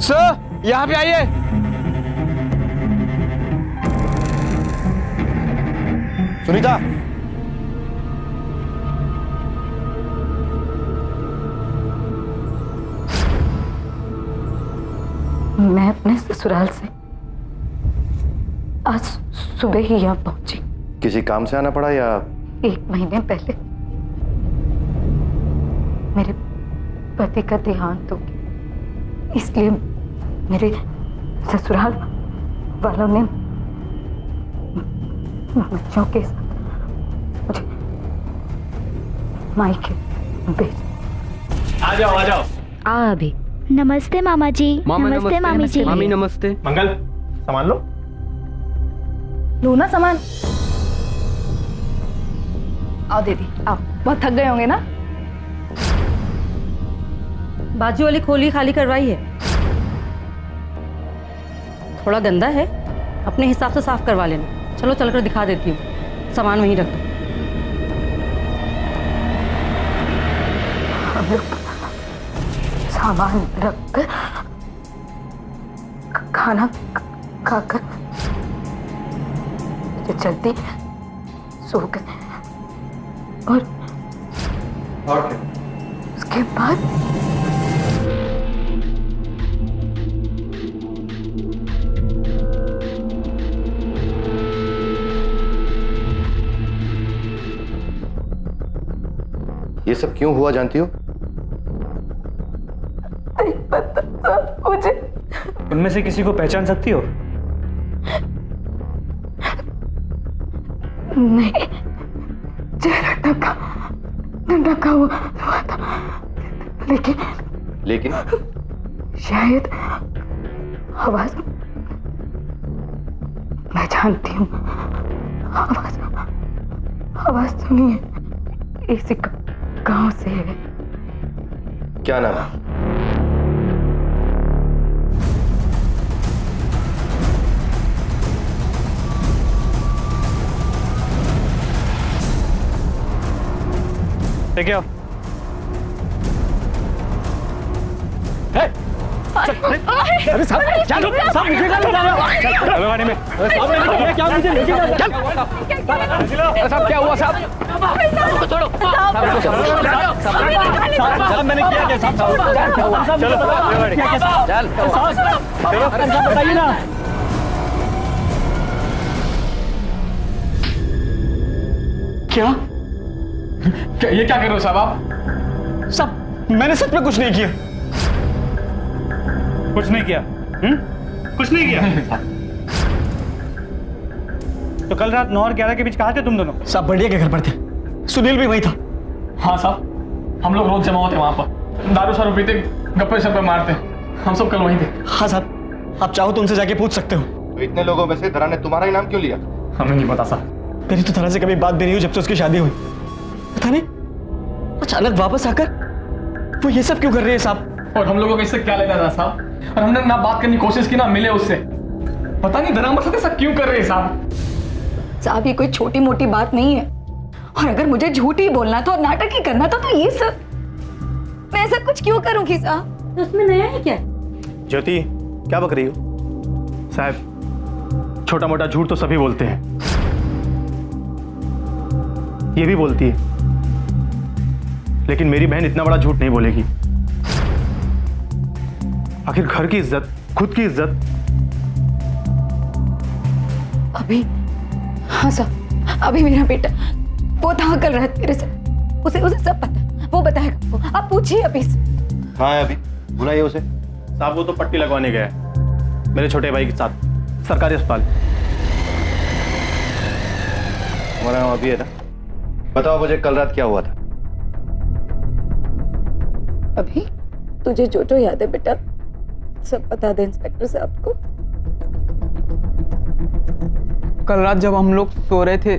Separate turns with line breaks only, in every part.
Sir यहाँ पे आइए।
सुनीता,
मैं अपने ससुराल से आज सुबह ही यहाँ पहुंची।
किसी काम से आना पड़ा या?
1 महीने पहले मेरे पति का देहांत हो गया, इसलिए मेरे ससुराल वालों ने बच्चों के साथ मुझे मायके भेज।
आ जाओ आ जाओ।
आ अभी। नमस्ते मामा जी। नमस्ते मामी जी।
मामी नमस्ते।
मंगल, सामान लो।
लो ना सामान। आओ दीदी, आओ। बहुत थक गए होंगे ना?
बाजू वाली खोली खाली करवाई है, थोड़ा गंदा है, अपने हिसाब से साफ करवा लेना। चलो चलकर दिखा देती हूँ, सामान वहीं रख दो।
हम लोग सामान रखकर खाना खाकर जल्दी सो गए और उसके बाद
ये सब क्यों हुआ जानती हो?
नहीं पता मुझे।
उनमें से किसी को पहचान सकती हो?
नहीं, चेहरा ढका हुआ था, लेकिन शायद आवाज मैं जानती हूँ। आवाज सुनी है, इसी गांव से है।
क्या नाम है?
क्या? अरे साहब, चलो साहब, मुझे क्या लेके आया? चलो गाड़ी में। साहब ने क्या मुझे लेके आया? चल। साहब क्या हुआ साहब? छोड़ो। साहब मैंने किया क्या साहब? चलो गाड़ी। चल। चलो बताइए ना। क्या? ये क्या कर रहे हो साहब आप? साहब मैंने सच में कुछ नहीं किया। कुछ नहीं किया? कुछ नहीं किया। तो कल रात 9 और 11 के बीच कहाँ थे तुम दोनों?
साहब बंडिया के घर पर थे, सुनील भी वही था।
हाँ साहब, हम लोग रोज जमा होते वहां पर, दारू शारू पीते, गप्पे शप्पे मारते, हम सब कल वहीं थे।
हाँ साहब, आप चाहो तो उनसे जाके पूछ सकते हो।
तो इतने लोगों में से धरा ने तुम्हारा ही नाम क्यों लिया?
हमें नहीं पता साहब।
मेरी तो धरा से कभी बात भी नहीं हुई जब से उसकी शादी हुई। पता नहीं अचानक वापस आकर वो ये सब क्यों कर रही है साहब।
और हम लोगों को इससे क्या लेना था साहब? और हमने ना बात करने की कोशिश की, ना मिले उससे। पता नहीं धरा हमारे साथ ऐसा क्यों कर रहे हैं साहब।
साहब ये कोई छोटी मोटी बात नहीं है, और अगर मुझे झूठ ही बोलना था और नाटक ही करना था तो ये सब मैं ऐसा कुछ क्यों करूंगी साहब?
तो उसमें नया है क्या?
ज्योति क्या बक रही हो?
साहब छोटा मोटा झूठ तो सभी बोलते हैं, ये भी बोलती है, लेकिन मेरी बहन इतना बड़ा झूठ नहीं बोलेगी। आखिर घर की इज्जत, खुद की इज्जत।
अभी हाँ साहब, अभी मेरा बेटा वो था कल रात मेरे साथ, उसे सब पता, वो बताएगा आपको, आप पूछिए अभी से।
कहाँ है अभी? बुलाइए उसे।
साहब वो तो पट्टी लगवाने गया है मेरे छोटे भाई के साथ, सरकारी अस्पताल।
हमारा नाम अभी है ना? बताओ मुझे कल रात क्या हुआ था?
अभी तुझे जो जो याद है बेटा सब बता दे इंस्पेक्टर साहब को।
कल रात जब हम लोग सो रहे थे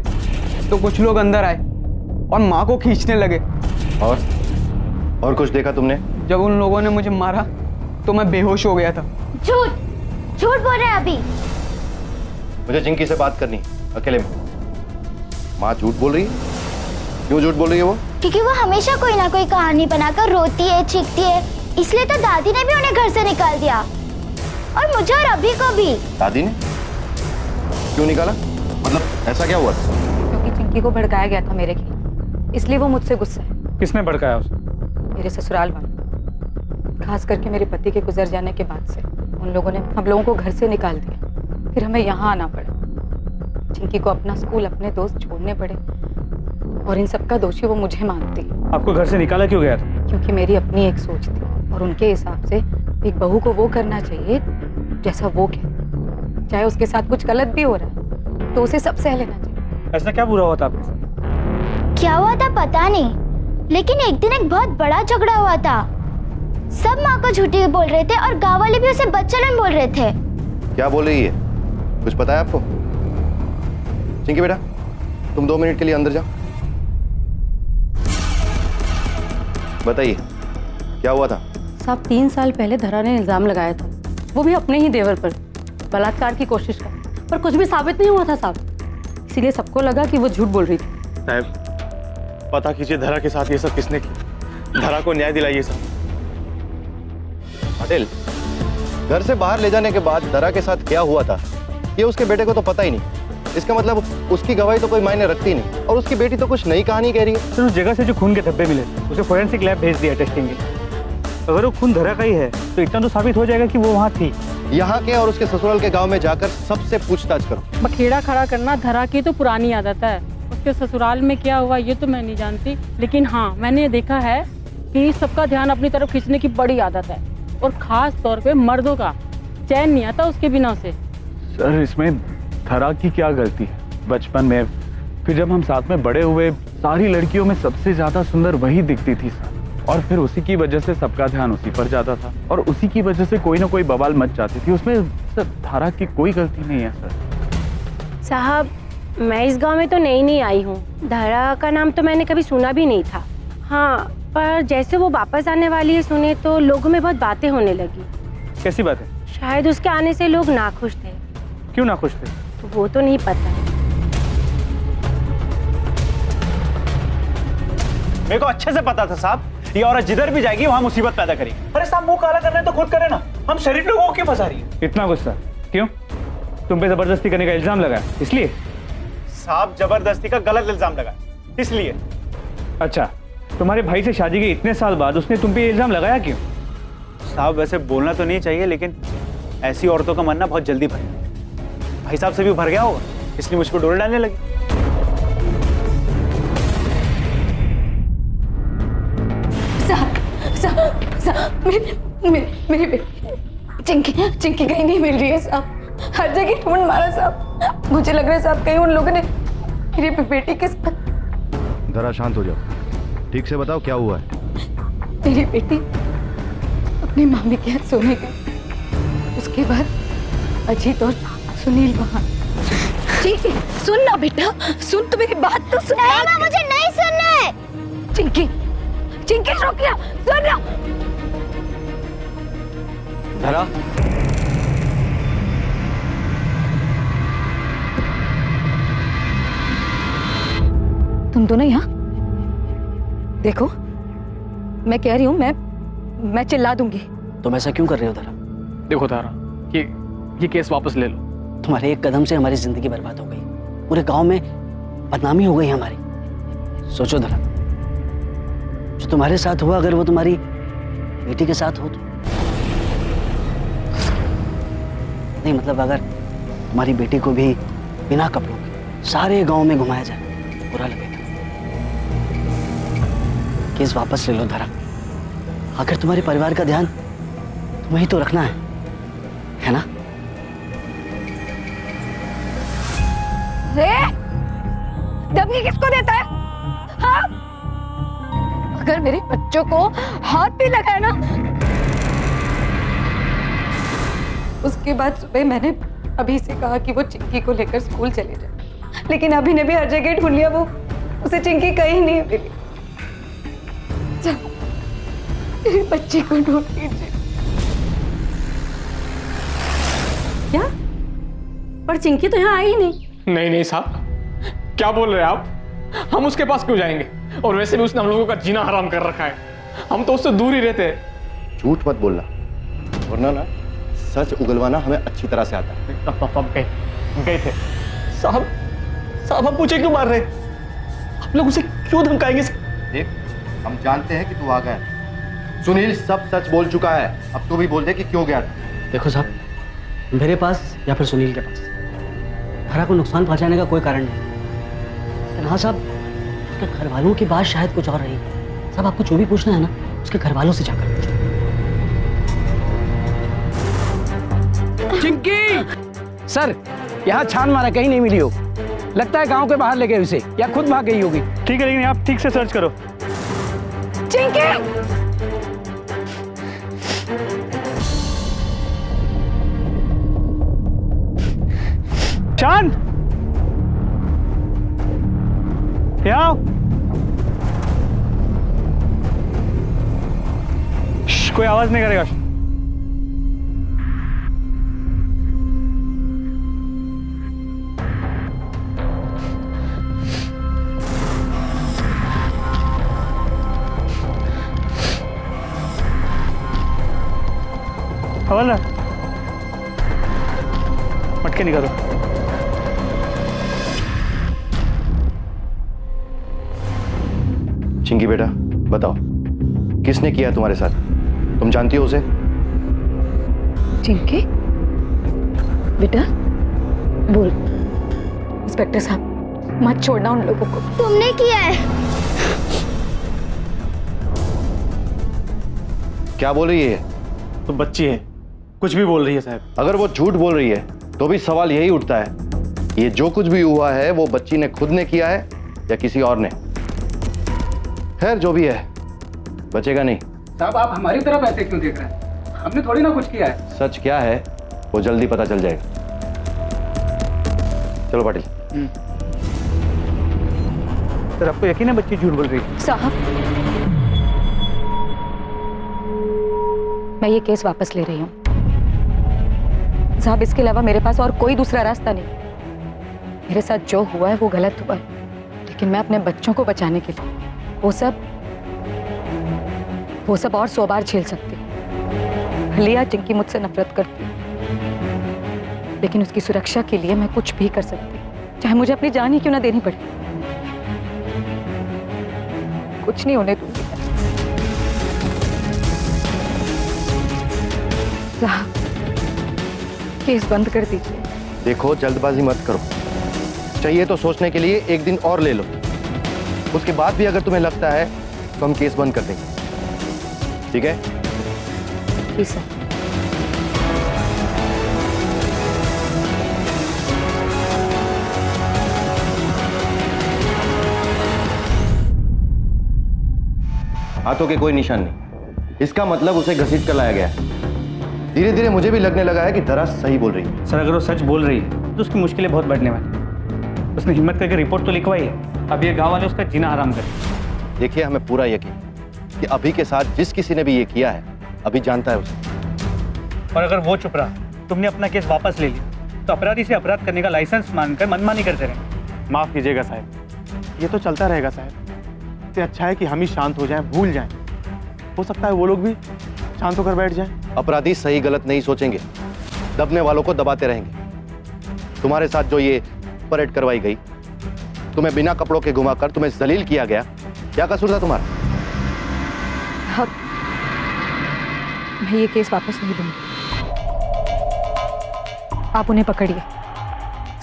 तो कुछ लोग अंदर आए और माँ को खींचने लगे।
और कुछ देखा तुमने?
जब उन लोगों ने मुझे मारा तो मैं बेहोश हो गया था।
झूठ बोल रहे हैं अभी।
मुझे जिंकी से बात करनी अकेले में। माँ झूठ बोल रही है? क्यों झूठ बोल रही है वो?
क्योंकि वो हमेशा कोई ना कोई कहानी बनाकर रोती है, चीखती है, इसलिए तो दादी ने भी उन्हें घर से निकाल दिया। और मुझे और अभी को भी।
दादी ने क्यों निकाला? मतलब ऐसा क्या हुआ था?
क्योंकि चिंकी को भड़काया गया था मेरे खिलाफ, इसलिए वो मुझसे गुस्सा है।
किसने भड़काया उसे?
मेरे ससुराल वाले, खास करके मेरे पति के गुजर जाने के बाद से उन लोगों ने हम लोगों को घर से निकाल दिया। फिर हमें यहाँ आना पड़ा। चिंकी को अपना स्कूल, अपने दोस्त छोड़ने पड़े और इन सब का दोषी वो मुझे मानती है।
आपको घर से निकाला क्यों गया था?
क्योंकि मेरी अपनी एक सोच थी और उनके हिसाब से एक बहू को वो करना चाहिए जैसा वो कहती। चाहे उसके साथ कुछ गलत भी हो रहा है तो उसे सब सह लेना चाहिए।
ऐसा क्या बुरा हुआ था आपके साथ?
क्या हुआ था पता नहीं, लेकिन एक दिन एक बहुत बड़ा झगड़ा हुआ था। सब माँ को झूठी बोल रहे थे और गाँव वाले भी उसे बच्चन बोल रहे थे।
क्या बोल रही है? कुछ पता है आपको? चिंकी बेटा, तुम 2 मिनट के लिए अंदर जाओ। बताइए क्या हुआ था?
साहब 3 साल पहले धरा ने इल्जाम लगाया था, वो भी अपने ही देवर पर, बलात्कार की कोशिश का, पर कुछ भी साबित नहीं हुआ था साहब। इसीलिए सबको लगा कि वो झूठ बोल रही थी।
साहब पता कीजिए धरा के साथ ये सब किसने किया। धरा को न्याय दिलाइए साहब।
पटेल, घर से बाहर ले जाने के बाद धरा के साथ क्या हुआ था ये उसके बेटे को तो पता ही नहीं। इसका मतलब उसकी गवाही तो कोई मायने रखती नहीं और उसकी बेटी तो कुछ नई कहानी कह रही है।
सर उस जगह से जो खून के धब्बे मिले उसे फोरेंसिक लैब भेज दिया टेस्टिंग के। अगर वो खून धरा का ही है तो इतना तो साबित हो जाएगा कि वो वहाँ थी।
यहाँ के और उसके ससुराल के गांव में जाकर सबसे पूछताछ करो।
बखेड़ा खड़ा करना धरा की तो पुरानी आदत है। उसके ससुराल में क्या हुआ ये तो मैं नहीं जानती, लेकिन हाँ मैंने देखा है कि सबका ध्यान अपनी तरफ खींचने की बड़ी आदत है और खास तौर पे मर्दों का। चैन नहीं आता उसके बिना उसे।
सर इसमें धरा की क्या गलती है? बचपन में फिर जब हम साथ में बड़े हुए सारी लड़कियों में सबसे ज्यादा सुंदर वही दिखती थी सर, और फिर उसी की वजह से सबका ध्यान उसी पर जाता था और उसी की वजह से कोई ना कोई बवाल मच जाती थी। उसमें सर धरा की कोई गलती नहीं है सर।
साहब मैं इस गांव में तो नई आई हूँ, धरा का नाम तो मैंने कभी सुना भी नहीं था। हाँ पर जैसे वो वापस आने वाली है सुने तो लोगों में बहुत बातें होने लगी।
कैसी बात है?
शायद उसके आने से लोग नाखुश थे।
क्यों नाखुश थे?
वो तो नहीं पता।
मेरे को अच्छे से पता था साहब, ये औरत जिधर भी जाएगी वहां मुसीबत पैदा करेगी। अरे साहब मुंह काला करना है तो खुद करे ना, हम शरीफ लोगों को क्यों फंसा रही है?
इतना गुस्सा क्यों? तुम पे जबरदस्ती करने का इल्जाम लगाया इसलिए?
साहब जबरदस्ती का गलत इल्जाम लगा इसलिए।
अच्छा, तुम्हारे भाई से शादी के इतने साल बाद उसने तुम पे ये इल्जाम लगाया क्यों?
साहब वैसे बोलना तो नहीं चाहिए लेकिन ऐसी औरतों का मन ना बहुत जल्दी भर, भाई साहब से भी भर गया होगा इसलिए मुझको डोल डालने लगी।
साहब मेरी बेटी चिंकी कहीं नहीं मिल रही है साहब। हर जगह ढूंढ मारा साहब। मुझे लग रहा है साहब कहीं उन लोगों ने मेरी बेटी के साथ।
धरा शांत हो जाओ, ठीक से बताओ क्या हुआ है।
मेरी बेटी अपनी मामी के यहाँ सोने गई, उसके बाद अजीत और सुनील वहाँ। ठीक है सुन ना बेटा, सुन तो मेरी बात तो सुन।
नहीं मुझे नहीं सुनना है।
चिंकी रुक जा, सुन ना।
धरा
तुम दोनों यहाँ देखो, मैं कह रही हूँ मैं चिल्ला दूंगी।
तुम ऐसा क्यों कर रहे हो धरा?
देखो तारा, ये केस वापस ले लो।
तुम्हारे एक कदम से हमारी जिंदगी बर्बाद हो गई, पूरे गांव में बदनामी हो गई हमारी। सोचो धरा, जो तुम्हारे साथ हुआ अगर वो तुम्हारी बेटी के साथ हो तो। नहीं मतलब अगर तुम्हारी बेटी को भी बिना कपड़ों के सारे गांव में घुमाया जाए बुरा लगेगा। केस वापस ले लो धरा, आखिर तुम्हारे परिवार का ध्यान तुम्हें ही तो रखना है ना?
धमकी किसको देता है? हाँ? अगर मेरे बच्चों को हाथ भी लगाया ना, उसके बाद सुबह मैंने अभी से कहा कि वो चिंकी को लेकर स्कूल चले जाए, लेकिन अभी ने भी हर जगह ढूंढ लिया, वो उसे चिंकी कहीं नहीं मिली। मेरे बच्चे को ढूंढ लीजिए।
क्या? पर चिंकी तो यहाँ आई ही नहीं।
नहीं साहब, क्या बोल रहे हैं आप? हम उसके पास क्यों जाएंगे? और वैसे भी उसने हम लोगों का जीना हराम कर रखा है, हम तो उससे दूर ही रहते हैं।
झूठ मत बोलना वरना ना सच उगलवाना हमें अच्छी तरह से आता है।
सब गए थे। साहब आप मुझे क्यों मार रहे हैं? आप लोग उसे क्यों धमकाएंगे?
देख, हम जानते हैं कि तू आ गया। सुनील सब सच बोल चुका है, अब तू भी बोल दे कि क्यों गया था।
देखो साहब, मेरे पास या फिर सुनील के पास धरा को नुकसान पहुंचाने का कोई कारण नहीं, लेकिन हाँ साहब, उसके घर वालों की बात शायद कुछ और रही। साहब आपको जो भी पूछना है ना, उसके घर वालों से जाकर पूछो।
चिंकी सर, यहाँ छान मारा, कहीं नहीं मिली हो। लगता है गांव के बाहर ले गए उसे, या खुद भाग गई होगी।
ठीक है, लेकिन आप ठीक से सर्च करो।
चिंकी!
चांद, यहाँ आओ। कोई आवाज नहीं करेगा। हवलदार, मटके निकालो।
चिंकी बेटा, बताओ किसने किया तुम्हारे साथ? तुम जानती हो उसे?
चिंकी बेटा बोल। इंस्पेक्टर साहब, मत छोड़ना उन लोगों को।
तुमने किया है।
क्या बोल रही है?
तो बच्ची है, कुछ भी बोल रही है साहब।
अगर वो झूठ बोल रही है तो भी सवाल यही उठता है, ये जो कुछ भी हुआ है वो बच्ची ने खुद ने किया है या किसी और ने? खैर जो भी है, बचेगा नहीं।
साहब आप हमारी तरफ ऐसे क्यों देख रहे हैं? हमने थोड़ी ना कुछ किया है।
सच क्या है वो जल्दी पता चल जाएगा। चलो पाटिल।
सर आपको यकीन है बच्ची झूठ बोल रही है?
साहब, मैं ये केस वापस ले रही हूँ। साहब, इसके अलावा मेरे पास और कोई दूसरा रास्ता नहीं। मेरे साथ जो हुआ है वो गलत हुआ है, लेकिन मैं अपने बच्चों को बचाने के लिए वो सब और 100 बार झेल सकती हूँ। भले आज चिंकी मुझसे नफरत करती है, लेकिन उसकी सुरक्षा के लिए मैं कुछ भी कर सकती हूँ, चाहे मुझे अपनी जान ही क्यों ना देनी पड़े। कुछ नहीं होने दूंगी। साहब, केस बंद कर दीजिए।
देखो, जल्दबाजी मत करो। चाहिए तो सोचने के लिए एक दिन और ले लो। उसके बाद भी अगर तुम्हें लगता है तो हम केस बंद कर देंगे। ठीक है?
जी सर।
हाथों के कोई निशान नहीं, इसका मतलब उसे घसीट कर लाया गया है। धीरे धीरे मुझे भी लगने लगा है कि दरा सही बोल रही है।
सर अगर वो सच बोल रही है तो उसकी मुश्किलें बहुत बढ़ने वाली। उसने हिम्मत करके रिपोर्ट तो लिखवाई है, अब ये गांव वाले उसका जीना हराम करें।
देखिए, हमें पूरा यकीन कि अभी के साथ जिस किसी ने भी ये किया है, अभी जानता है उसे।
और अगर वो चुप रहा, तुमने अपना केस वापस ले लिया, तो अपराधी से अपराध करने का लाइसेंस मानकर मनमानी करते रहे।
माफ कीजिएगा साहब, ये तो चलता रहेगा साहब। इससे अच्छा है कि हम ही शांत हो जाएं, भूल जाएं। हो सकता है वो लोग भी शांत होकर बैठ जाएं।
अपराधी सही गलत नहीं सोचेंगे, दबने वालों को दबाते रहेंगे। तुम्हारे साथ जो ये परेड करवाई गई, तुम्हें बिना कपड़ों के घुमाकर तुम्हें जलील किया गया, क्या कसूर था तुम्हारा?
हाँ, मैं ये केस वापस नहीं लूंगी। आप उन्हें पकड़िए,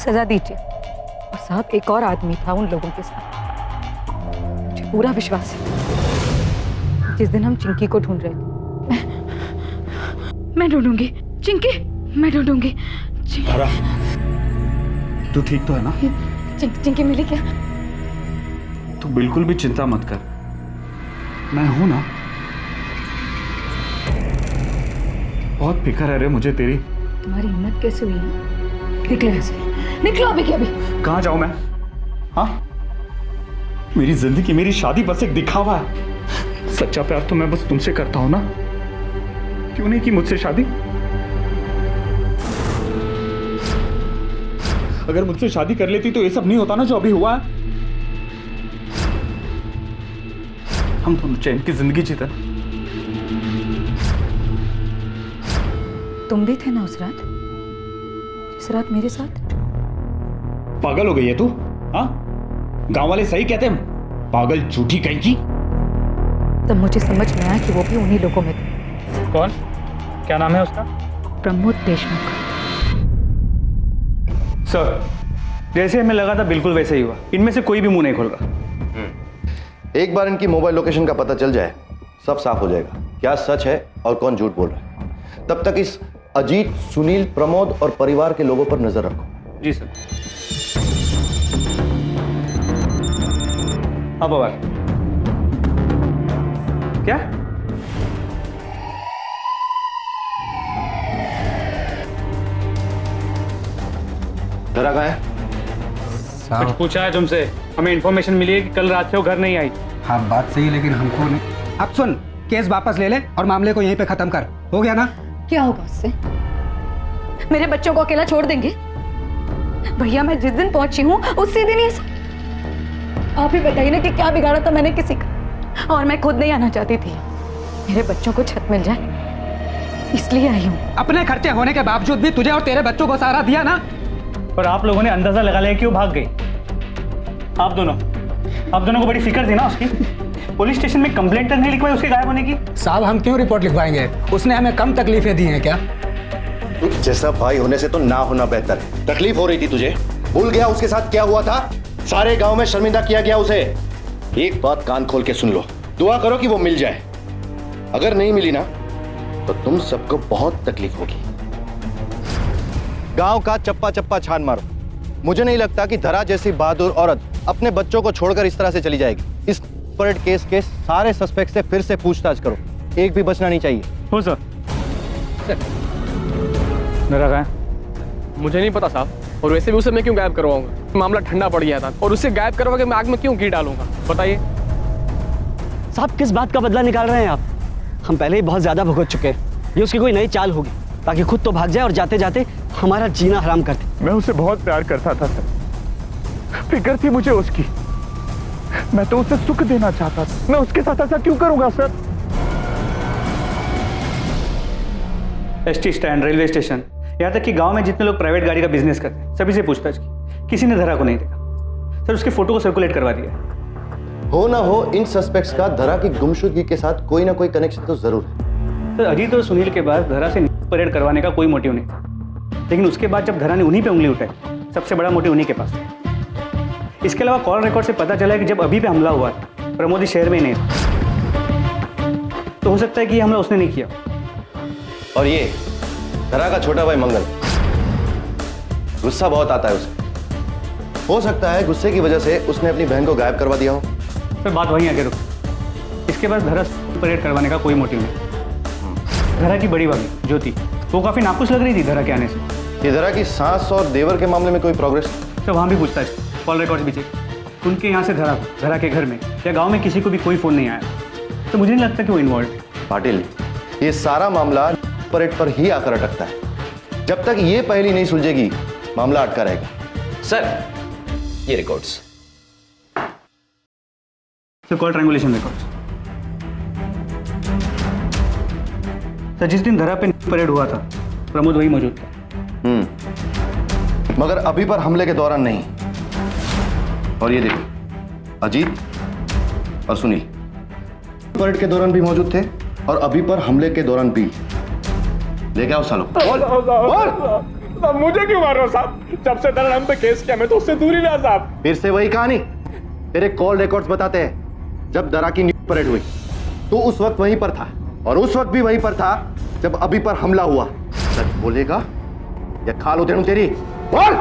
सजा दीजिए। और साहब, एक और आदमी था उन लोगों के साथ, मुझे पूरा विश्वास है। जिस दिन हम चिंकी को ढूंढ रहे थे, मैं ढूंढूंगी चिंकी, मैं ढूंढूंगी।
तू ठीक तो है ना?
चिंकी मिली क्या?
तू बिल्कुल भी चिंता मत कर, मैं हूं ना। बहुत फिक्र है रे मुझे तेरी।
तुम्हारी हिम्मत कैसे हुई है? निकलो ऐसे, निकलो अभी के अभी।
कहाँ जाऊं मैं? हाँ, मेरी जिंदगी, मेरी शादी बस एक दिखावा है। सच्चा प्यार तो मैं बस तुमसे करता हूं ना। क्यों नहीं की मुझसे शादी? अगर मुझसे शादी कर लेती तो ये सब नहीं होता ना जो अभी हुआ है। हम दोनों चैन की जिंदगी जीते।
तुम भी थे ना उस रात, जिस रात मेरे साथ?
पागल हो गई है तू? हाँ, गांव वाले सही कहते हैं, पागल झूठी कहीं की।
तब मुझे समझ में आया कि वो भी उन्हीं लोगों में थे।
कौन? क्या नाम है उसका?
प्रमोद देशमुख।
सर, जैसे हमें लगा था बिल्कुल वैसे ही हुआ। इनमें से कोई भी मुंह नहीं खोल रहा।
एक बार इनकी मोबाइल लोकेशन का पता चल जाए, सब साफ हो जाएगा, क्या सच है और कौन झूठ बोल रहा है। तब तक इस अजीत, सुनील, प्रमोद और परिवार के लोगों पर नजर रखो।
जी सर। हाँ पवार, क्या?
धरा कहाँ है?
कुछ पूछा है तुमसे? हमें इन्फॉर्मेशन मिली है कि कल रात से वो घर नहीं आई।
हाँ बात सही, लेकिन हमको नहीं। अब सुन, केस वापस ले ले और मामले को यहीं पे खत्म कर। हो गया ना?
क्या होगा उससे? मेरे बच्चों को अकेला छोड़ देंगे? भैया मैं जिस दिन पहुंची हूँ उसी दिन ये आप ही बताइए ना कि क्या बिगाड़ा था मैंने किसी का। और मैं खुद नहीं आना चाहती थी, मेरे बच्चों को छत मिल जाए इसलिए आई हूँ।
अपने खर्चे होने के बावजूद भी तुझे और तेरे बच्चों को सहारा दिया ना।
पर आप लोगों ने अंदाजा लगा लिया क्यों भाग गई? आप दोनों को बड़ी फिक्र थी ना उसकी। पुलिस स्टेशन में कंप्लेंट तक नहीं लिखवाई उसके गायब होने की।
साहब हम क्यों रिपोर्ट लिखवाएंगे? उसने हमें कम तकलीफें दी हैं क्या?
जैसा भाई होने से तो ना होना बेहतर है। तकलीफ हो रही थी तुझे, भूल गया उसके साथ क्या हुआ था? सारे गांव में शर्मिंदा किया गया उसे। एक बात कान खोल के सुन लो, दुआ करो कि वो मिल जाए। अगर नहीं मिली ना तो तुम सबको बहुत तकलीफ होगी। गांव का चप्पा चप्पा छान मारो। मुझे नहीं लगता कि धरा जैसी बहादुर औरत अपने बच्चों को छोड़कर इस तरह से चली जाएगी। इस परेड केस के सारे सस्पेक्ट से फिर से पूछताछ करो, एक भी बचना नहीं चाहिए।
हो सर। मेरा कहा?
मुझे नहीं पता साहब, और वैसे भी उसे मैं क्यों गायब करवाऊंगा? मामला ठंडा पड़ गया था और उसे गायब करवा के मैं आग में क्यों घी डालूंगा? बताइए
साहब, किस बात का बदला निकाल रहे हैं आप? हम पहले ही बहुत ज्यादा भुगत चुके हैं। ये उसकी कोई नई चाल होगी ताकि खुद तो भाग जाए और जाते जाते हमारा जीना हराम कर दे।
मैं उसे बहुत प्यार करता था सर, फिक्र थी मुझे उसकी। मैं तो उसे सुख देना चाहता था, मैं उसके साथ ऐसा क्यों करूंगा sir? ST stand, railway station, यहाँ तक कि गांव में जितने लोग प्राइवेट गाड़ी का बिजनेस करते हैं सभी से पूछताछ की, किसी ने धरा को नहीं देखा। सर उसके फोटो को सर्कुलेट करवा दिया।
हो ना हो, इन सस्पेक्ट्स का धरा की गुमशुदगी के साथ कोई ना कोई कनेक्शन तो जरूर है।
सर अजीत और सुनील के बाद धरा से परेड करवाने का कोई मोटिव नहीं था, लेकिन उसके बाद जब धरा ने उन्हीं पे उंगली उठाई, सबसे बड़ा मोटिव उन्हीं के पास था। इसके अलावा कॉल रिकॉर्ड से पता चला है कि जब अभी पे हमला हुआ प्रमोद इस शहर में ही नहीं था, तो हो सकता है कि ये हमला उसने नहीं किया।
और ये धरा का छोटा भाई मंगल, गुस्सा बहुत आता है उसे। हो सकता है गुस्से की वजह से उसने अपनी बहन को गायब करवा दिया हो।
सर बात वहीं आगे रुक। इसके बाद धरा परेड करवाने का कोई मोटिव नहीं। धरा की बड़ी भाभी ज्योति, वो काफी नाखुश लग रही थी धरा के आने से।
ये धरा की सास और देवर के मामले में कोई प्रोग्रेस?
सर वहाँ भी पूछताछ, कॉल रिकॉर्ड्स भी चेक। उनके यहाँ से धरा के घर में या गांव में किसी को भी कोई फोन नहीं आया, तो मुझे नहीं लगता कि वो इन्वॉल्व है।
पाटिल, ये सारा मामला परेड पर ही आकर अटकता है। जब तक ये पहली नहीं सुलझेगी मामला अटका रहेगा।
सर ये records.
Sir call triangulation records. Sir जिस दिन धरा पे परेड हुआ था प्रमोद वही मौजूद था।
मगर अभी पर हमले के दौरान नहीं। और ये देखो, अजीत और सुनील परेड के दौरान भी मौजूद थे और अभी पर हमले के दौरान भी। ले क्या सालों?
मुझे क्यों मार रहे हो साहब? जब से धरा हम पे केस किया मैं तो उससे दूर ही रहा साहब।
फिर से वही कहानी। तेरे कॉल रिकॉर्ड्स बताते हैं जब धरा की परेड हुई तो उस वक्त वहीं पर था, और उस वक्त भी वहीं पर था जब अभी पर हमला हुआ। सच बोलेगा या खाल उधेड़ूं तेरी? बोल।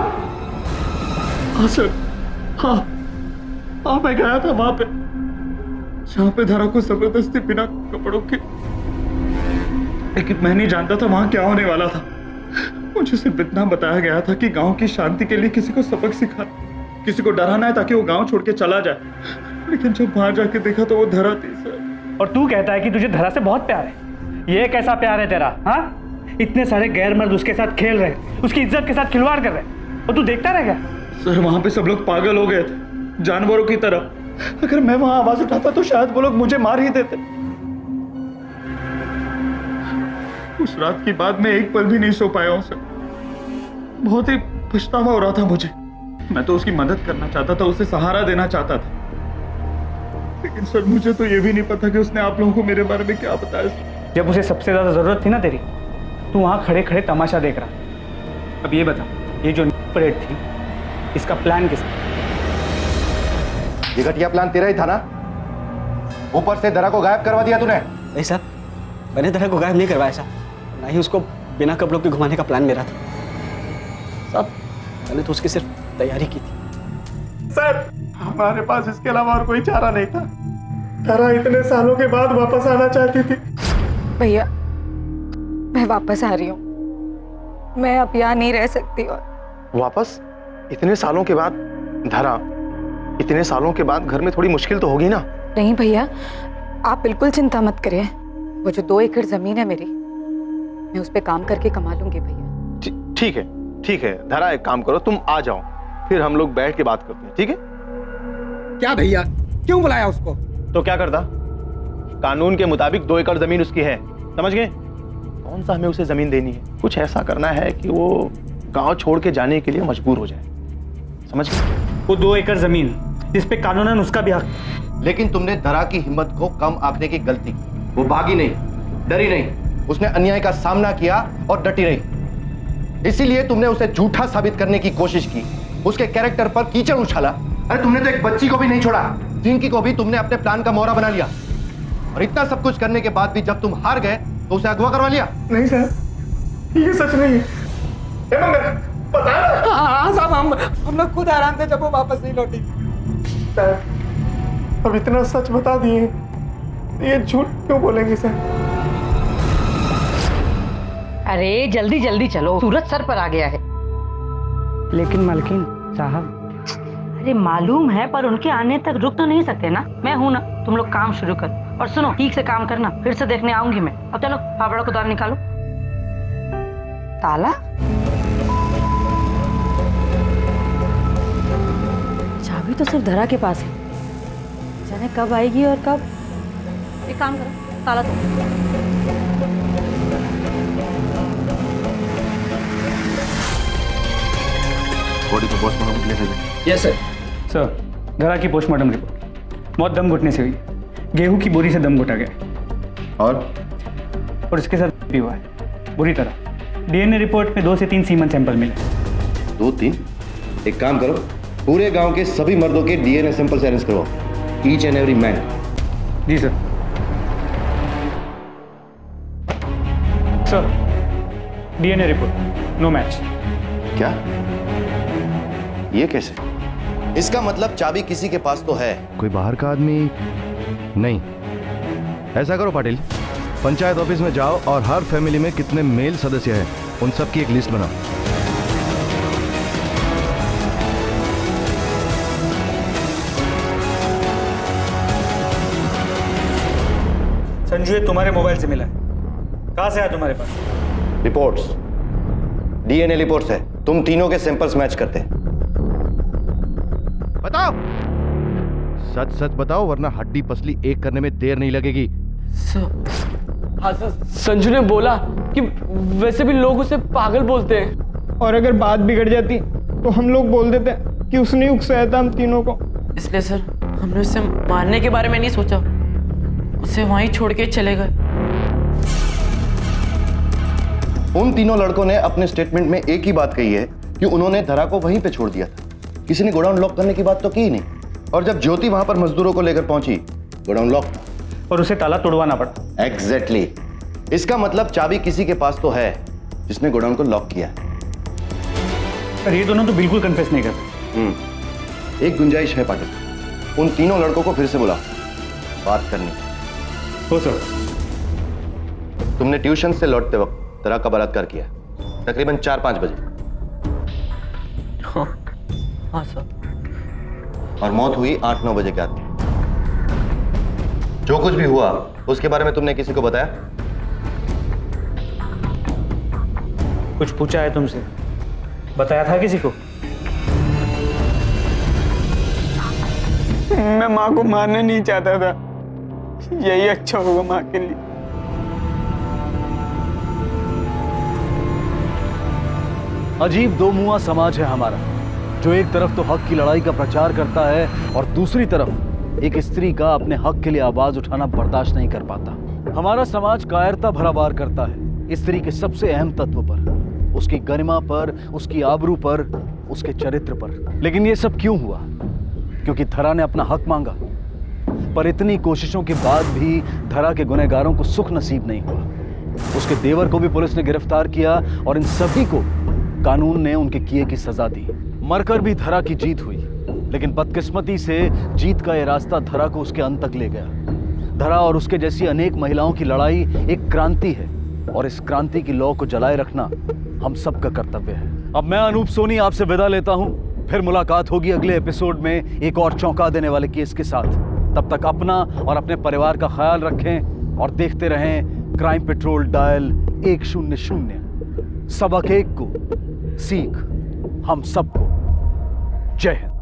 हाँ सर, हाँ मैं गया था वहां पे जहां पे धरा को जबरदस्ती बिना कपड़ों के, लेकिन मैं नहीं जानता था वहां क्या होने वाला था। मुझे सिर्फ इतना बताया गया था कि गांव की शांति के लिए किसी को सबक सिखाना, किसी को डराना है ताकि वो गांव छोड़ के चला जाए। लेकिन जब बाहर जाके देखा तो वो धरा थी सर।
और तू कहता है कि तुझे धरा से बहुत प्यार है। ये कैसा प्यार है तेरा? हाँ, इतने सारे गैर मर्द उसके साथ खेल रहे, उसकी इज्जत के साथ खिलवाड़ कर रहे, और तू देखता रह गया?
सर वहां पे सब लोग पागल हो गए थे, जानवरों की तरह। अगर मैं वहां आवाज उठाता तो शायद वो लोग मुझे मार ही देते। उस रात के बाद मैं एक पल भी नहीं सो पाया हूं सर। बहुत ही पछतावा हो रहा था मुझे। मैं तो उसकी मदद करना चाहता था, उसे सहारा देना चाहता था, लेकिन सर मुझे तो ये भी नहीं पता कि उसने आप लोगों को मेरे बारे में क्या बताया।
जब उसे सबसे ज्यादा जरूरत थी ना तेरी, तू वहां खड़े खड़े तमाशा देख रहा। अब ये बता, ये जो परेड थी, इसका प्लान किसका?
ये घटिया प्लान तेरा ही था ना? ऊपर से धरा को गायब करवा दिया तूने।
नहीं साहब, मैंने धरा को गायब नहीं करवाया साहब, ना ही उसको बिना कपड़ों के घुमाने का प्लान मेरा था साहब। मैंने तो उसकी सिर्फ तैयारी की थी।
सर हमारे पास इसके अलावा और कोई चारा नहीं था। धरा इतने सालों के बाद वापस आना चाहती थी।
भैया मैं वापस आ रही हूँ, मैं अब यहाँ नहीं रह सकती। और
वापस? इतने सालों के बाद? धरा, इतने सालों के बाद घर में थोड़ी मुश्किल तो होगी ना?
नहीं भैया, आप बिल्कुल चिंता मत करिए। वो जो 2 एकड़ जमीन है मेरी, मैं उस पे काम करके कमा लूंगी भैया।
ठीक है, ठीक है धरा, एक काम करो, तुम आ जाओ, फिर हम लोग बैठ के बात करते हैं, ठीक है?
क्या भैया, क्यों बुलाया उसको?
तो क्या करता? कानून के मुताबिक 2 एकड़ जमीन उसकी है, समझ गए? कौन सा हमें उसे जमीन देनी है? कुछ ऐसा करना है कि वो गांव छोड़ के जाने के लिए मजबूर हो जाए, समझ गए?
वो 2 एकड़ जमीन जिस पे कानूनन उसका भी हक।
लेकिन तुमने धरा की हिम्मत को कम आंकने की गलती की। वो भागी नहीं, डरी नहीं, उसने अन्याय का सामना किया और डटी नहीं। इसीलिए तुमने उसे झूठा साबित करने की कोशिश की, उसके कैरेक्टर पर कीचड़ उछाला। अरे तुमने तो एक बच्ची को भी नहीं छोड़ा, जिनकी को भी तुमने अपने प्लान का मोहरा बना लिया। और इतना सब कुछ करने के बाद भी जब तुम हार गए तो उसे अगवा करवा लिया।
नहीं सर, ये सच नहीं है।
हाँ साहब, हम लोग खुद हैरान थे जब वो वापस नहीं लौटी।
सर अब इतना सच बता दिए, ये झूठ क्यों बोलेंगे सर?
अरे जल्दी जल्दी चलो, सूरज सर पर आ गया है।
लेकिन मालकिन साहब,
अरे मालूम है, पर उनके आने तक रुक तो नहीं सकते ना। मैं हूं ना, तुम लोग काम शुरू कर। और सुनो, ठीक से काम करना, फिर से देखने आऊंगी मैं। अब चलो फावड़ा को तार निकालो। ताला?
चाबी तो सिर्फ धरा के पास है, जाने कब आएगी और कब। एक काम करो, ताला तो
बॉडी को पोस्टमार्टम के लिए भेजें।
Yes sir. सर, धरा की पोस्टमार्टम रिपोर्ट, मौत दम घुटने से हुई। गेहूं की बोरी से दम घुटा गया और इसके साथ भी हुआ है बुरी तरह। डीएनए रिपोर्ट में 2 से 3 सीमन सैंपल मिले।
2-3? एक काम करो, पूरे गांव के सभी मर्दों के डीएनए सैंपल से अरेंज करवाओ, ईच एंड एवरी मैन।
जी sir. Sir, DNA report no match.
क्या? ये कैसे? इसका मतलब चाबी किसी के पास तो है। कोई बाहर का आदमी नहीं। ऐसा करो पाटिल, पंचायत ऑफिस में जाओ और हर फैमिली में कितने मेल सदस्य हैं उन सब की एक लिस्ट बनाओ।
संजू, ये तुम्हारे मोबाइल से मिला है। कहां से आया तुम्हारे पास?
रिपोर्ट्स, डीएनए रिपोर्ट्स है। तुम तीनों के सैंपल्स मैच करते हैं। बताओ, सच सच बताओ, वरना हड्डी पसली एक करने में देर नहीं लगेगी।
हाँ संजू ने बोला कि वैसे भी लोग उसे पागल बोलते हैं,
और अगर बात बिगड़ जाती तो हम लोग बोल देते कि उसने उकसाया था हम तीनों को।
इसलिए सर, हमने उसे मारने के बारे में नहीं सोचा, उसे वहीं छोड़ के चले गए।
उन तीनों लड़कों ने अपने स्टेटमेंट में एक ही बात कही है कि उन्होंने धरा को वहीं पे छोड़ दिया था। किसी ने गोडाउन लॉक करने की बात तो की ही नहीं। और जब ज्योति वहां पर मजदूरों को लेकर पहुंची, गोडाउन लॉक था
और उसे ताला तोड़वाना पड़ा।
एग्जैक्टली। इसका मतलब चाबी किसी के पास तो है जिसने गोडाउन को लॉक किया है।
पर ये दोनों तो बिल्कुल कन्फेस नहीं करते।
एक गुंजाइश है पाटिल, उन तीनों लड़कों को फिर से बुला, बात करनी।
हो सर।
तुमने ट्यूशन से लौटते वक्त धरा का बलात्कार किया, तकरीबन 4-5 बजे।
हाँ सर।
और मौत हुई 8-9 बजे के आसपास। जो कुछ भी हुआ उसके बारे में तुमने किसी को बताया?
कुछ पूछा है तुमसे? बताया था किसी को?
मैं माँ को मारना नहीं चाहता था, यही अच्छा होगा माँ के लिए।
अजीब दो मुआ समाज है हमारा, जो एक तरफ तो हक की लड़ाई का प्रचार करता है और दूसरी तरफ एक स्त्री का अपने हक के लिए आवाज उठाना बर्दाश्त नहीं कर पाता। हमारा समाज कायरता भरा वार करता है स्त्री के सबसे अहम तत्व पर, उसकी गरिमा पर, उसकी आबरू पर, उसके चरित्र पर। लेकिन ये सब क्यों हुआ? क्योंकि धरा ने अपना हक मांगा। पर इतनी कोशिशों के बाद भी धरा के गुनहगारों को सुख नसीब नहीं हुआ। उसके देवर को भी पुलिस ने गिरफ्तार किया और इन सभी को कानून ने उनके किए की सजा दी। मरकर भी धरा की जीत हुई, लेकिन बदकिस्मती से जीत का यह रास्ता धरा को उसके अंत तक ले गया। धरा और उसके जैसी अनेक महिलाओं की लड़ाई एक क्रांति है और इस क्रांति की लौ को जलाए रखना हम सबका कर्तव्य है। अब मैं अनूप सोनी आपसे विदा लेता हूं। फिर मुलाकात होगी अगले एपिसोड में एक और चौंका देने वाले केस के साथ। तब तक अपना और अपने परिवार का ख्याल रखें और देखते रहें क्राइम पेट्रोल डायल 100। सबक एक को सीख हम सबको। जय हिंद।